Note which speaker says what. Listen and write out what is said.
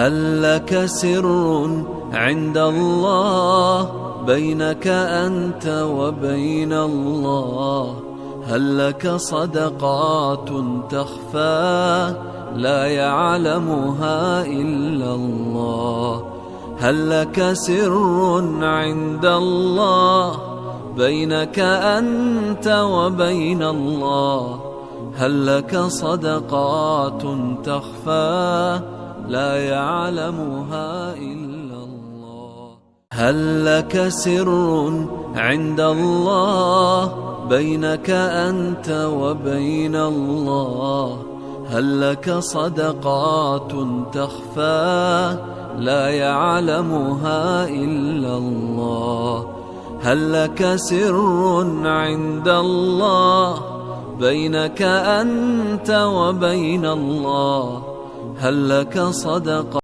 Speaker 1: هل لك سر عند الله بينك أنت وبين الله؟ هل لك صدقات تخفى لا يعلمها إلا الله؟ هل لك سر عند الله بينك أنت وبين الله؟ هل لك صدقات تخفى لا يعلمها إلا الله؟ هل لك سر عند الله بينك أنت وبين الله؟ هل لك صدقات تخفى لا يعلمها إلا الله؟ هل لك سر عند الله بينك أنت وبين الله؟ هل لك صدقات